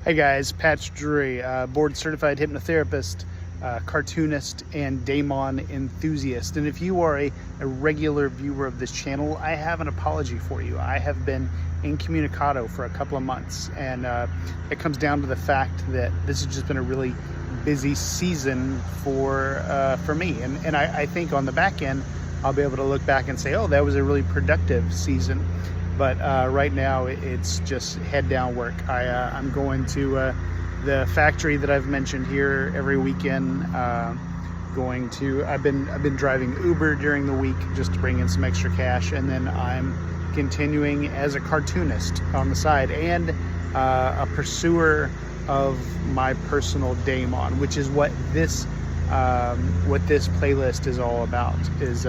Hey guys, Patch Drury, board certified hypnotherapist, cartoonist, and Daemon enthusiast. And if you are a regular viewer of this channel, I have an apology for you. I have been incommunicado for a couple of months, and it comes down to the fact that this has just been a really busy season for me. And I think on the back end, I'll be able to look back and say, oh, that was a really productive season. But right now it's just head down work. I'm going to the factory that I've mentioned here every weekend. I've been driving Uber during the week just to bring in some extra cash, and then I'm continuing as a cartoonist on the side and a pursuer of my personal Daemon, which is what this playlist is all about. Is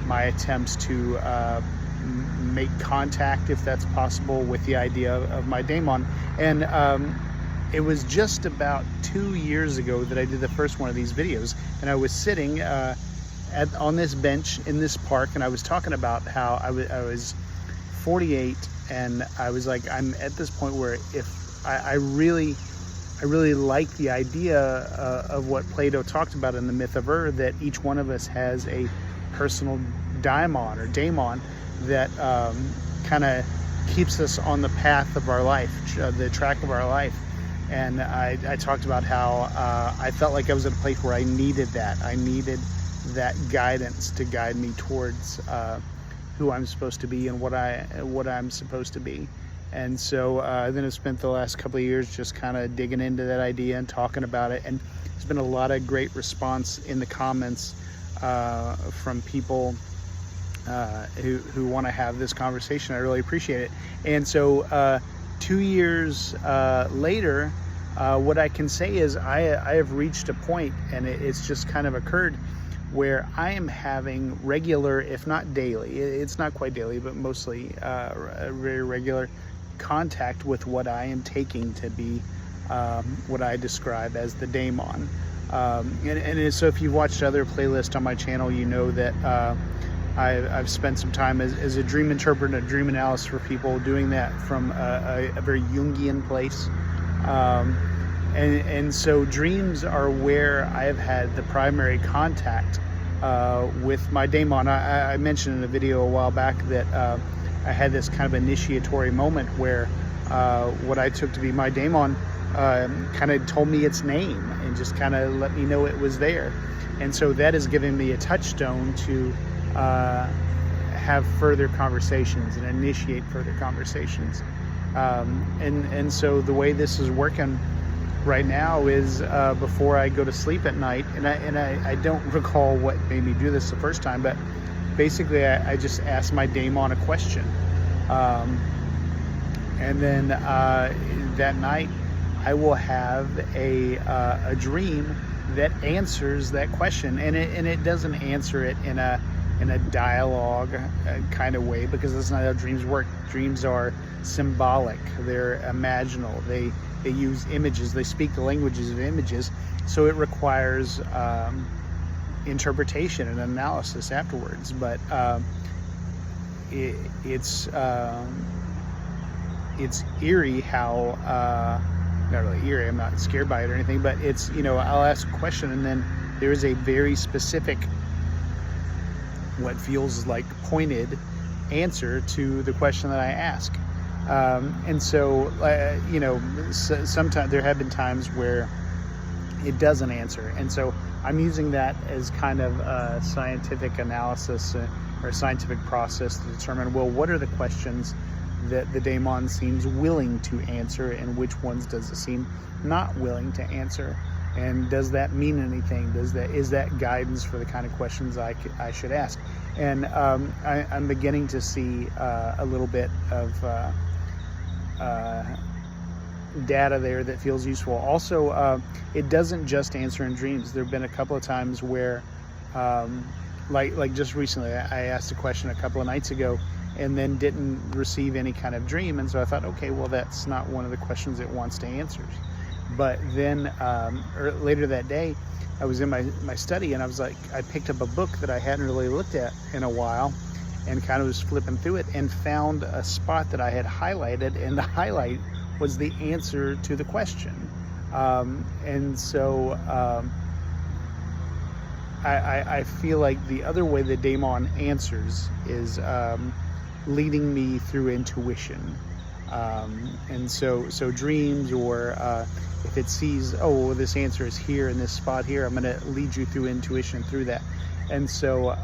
my attempts to make contact, if that's possible, with the idea of my Daemon. And it was just about 2 years ago that I did the first one of these videos, and I was sitting on this bench in this park, and I was talking about how I was 48, and I was like, I'm at this point where if I really like the idea of what Plato talked about in the myth of that each one of us has a personal Daemon that kind of keeps us on the path of our life, the track of our life. And I talked about how I felt like I was at a place where I needed that. I needed that guidance to guide me towards who I'm supposed to be and what I'm supposed to be. And so then I've spent the last couple of years just kind of digging into that idea and talking about it. And there's been a lot of great response in the comments from people who want to have this conversation. I really appreciate it. And so 2 years later, what I can say is I have reached a point, and it's just kind of occurred, where I am having regular, if not daily, it's not quite daily, but mostly very regular contact with what I am taking to be what I describe as the Daemon. So if you've watched other playlists on my channel, you know that I've spent some time as a dream interpreter and a dream analyst for people, doing that from a very Jungian place. And so dreams are where I have had the primary contact with my Daemon. I mentioned in a video a while back that I had this kind of initiatory moment where what I took to be my Daemon kind of told me its name and just kind of let me know it was there. And so that has given me a touchstone to have further conversations and initiate further conversations. And so the way this is working right now is before I go to sleep at night, and I don't recall what made me do this the first time, but basically I just ask my Daemon a question. And then that night I will have a dream that answers that question, and it doesn't answer it in a dialogue kind of way, because that's not how dreams work. Dreams are symbolic, they're imaginal, they use images, they speak the languages of images, so it requires interpretation and analysis afterwards. But it's eerie how not really eerie, I'm not scared by it or anything, but it's, I'll ask a question, and then there is a very specific, what feels like pointed answer to the question that I ask. And so, sometimes there have been times where it doesn't answer. And so I'm using that as kind of a scientific analysis or a scientific process to determine, well, what are the questions that the Daemon seems willing to answer, and which ones does it seem not willing to answer? And does that mean anything? Is that guidance for the kind of questions I should ask? And I'm beginning to see a little bit of data there that feels useful. Also, it doesn't just answer in dreams. There have been a couple of times where, like just recently, I asked a question a couple of nights ago, and then didn't receive any kind of dream. And so I thought, okay, well, that's not one of the questions it wants to answer. But then later that day, I was in my study, and I was like, I picked up a book that I hadn't really looked at in a while, and kind of was flipping through it, and found a spot that I had highlighted, and the highlight was the answer to the question. And so I feel like the other way that Daemon answers is leading me through intuition. And so dreams, or if it sees, oh, well, this answer is here in this spot here, I'm going to lead you through intuition through that. And so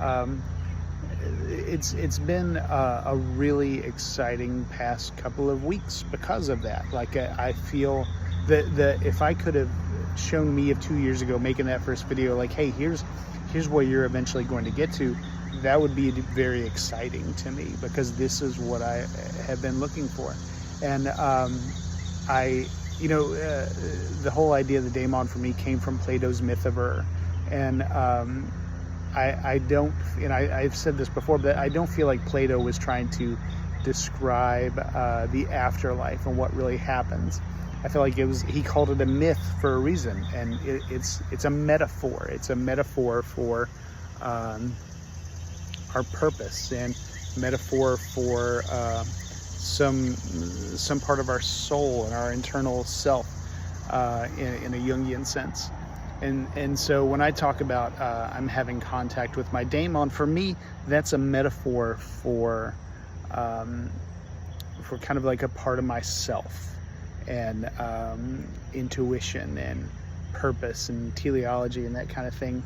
it's been a really exciting past couple of weeks because of that. Like I feel that if I could have shown me of 2 years ago making that first video, like, hey, here's where you're eventually going to get to, that would be very exciting to me, because this is what I have been looking for. And the whole idea of the Daemon for me came from Plato's myth of Ur. And I don't, and I've said this before, but I don't feel like Plato was trying to describe the afterlife and what really happens. I feel like he called it a myth for a reason, and it's a metaphor. It's a metaphor for our purpose, and metaphor for some part of our soul and our internal self in a Jungian sense. And so when I talk about I'm having contact with my Daemon, for me, that's a metaphor for kind of like a part of myself, and intuition and purpose and teleology and that kind of thing.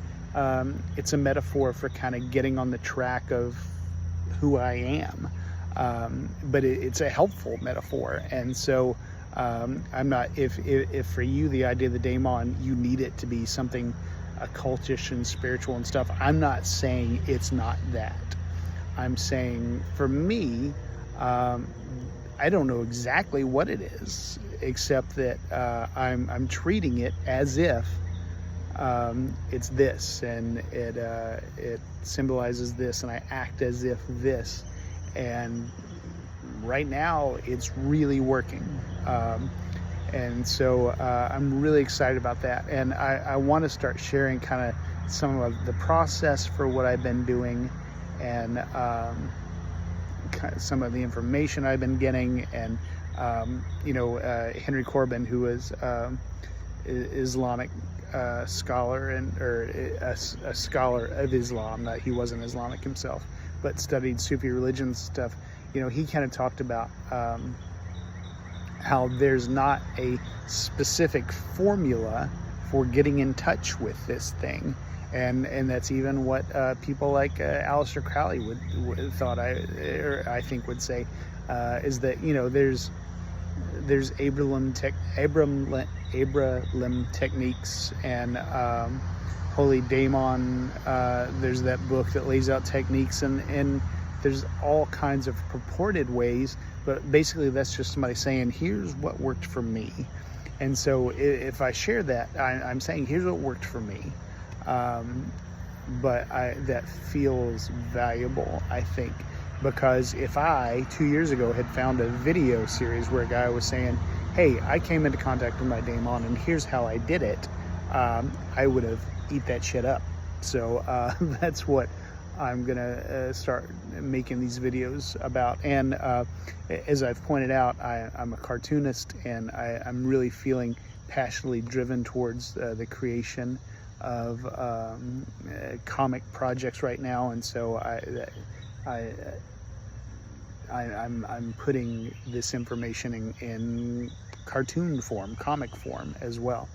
It's a metaphor for kind of getting on the track of who I am, but it's a helpful metaphor. And so I'm not, if for you the idea of the Daemon, you need it to be something occultish and spiritual and stuff, I'm not saying it's not that. I'm saying for me, I don't know exactly what it is, except that I'm treating it as if it's this, and it symbolizes this, and I act as if this, and right now it's really working. And so I'm really excited about that, and I want to start sharing kind of some of the process for what I've been doing, and kind of some of the information I've been getting. And Henry Corbin, who was Islamic scholar, or a scholar of Islam, that he wasn't Islamic himself, but studied Sufi religion stuff. He kind of talked about how there's not a specific formula for getting in touch with this thing, and that's even what people like Aleister Crowley I think would say, is that there's Abraham techniques, and Holy Daemon. There's that book that lays out techniques, and there's all kinds of purported ways, but basically that's just somebody saying, here's what worked for me. And so if I share that, I'm saying, here's what worked for me. But that feels valuable, I think, because if I 2 years ago had found a video series where a guy was saying, hey, I came into contact with my Daemon and here's how I did it, I would have eat that shit up. So that's what I'm gonna start making these videos about. And as I've pointed out, I'm a cartoonist, and I'm really feeling passionately driven towards the creation of comic projects right now. And so I'm putting this information in cartoon form, comic form as well.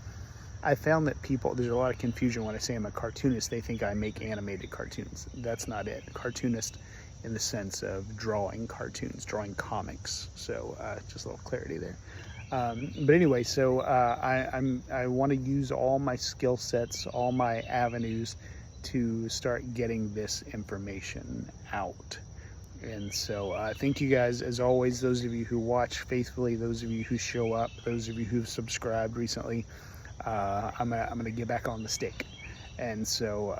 I found that there's a lot of confusion when I say I'm a cartoonist. They think I make animated cartoons. That's not it. Cartoonist in the sense of drawing cartoons, drawing comics. So just a little clarity there. But anyway, so I want to use all my skill sets, all my avenues to start getting this information out. And so thank you guys, as always, those of you who watch faithfully, those of you who show up, those of you who've subscribed recently. I'm gonna get back on the stick, and so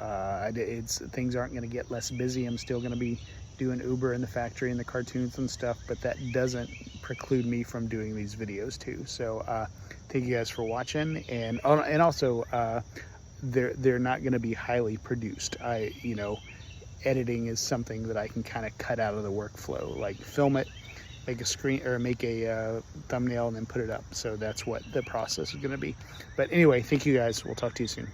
things aren't gonna get less busy. I'm still gonna be doing Uber in the factory and the cartoons and stuff, but that doesn't preclude me from doing these videos too. So thank you guys for watching, and also they're not gonna be highly produced. Editing is something that I can kind of cut out of the workflow, like film it, make a screen or make a thumbnail and then put it up. So that's what the process is going to be. But anyway, thank you guys. We'll talk to you soon.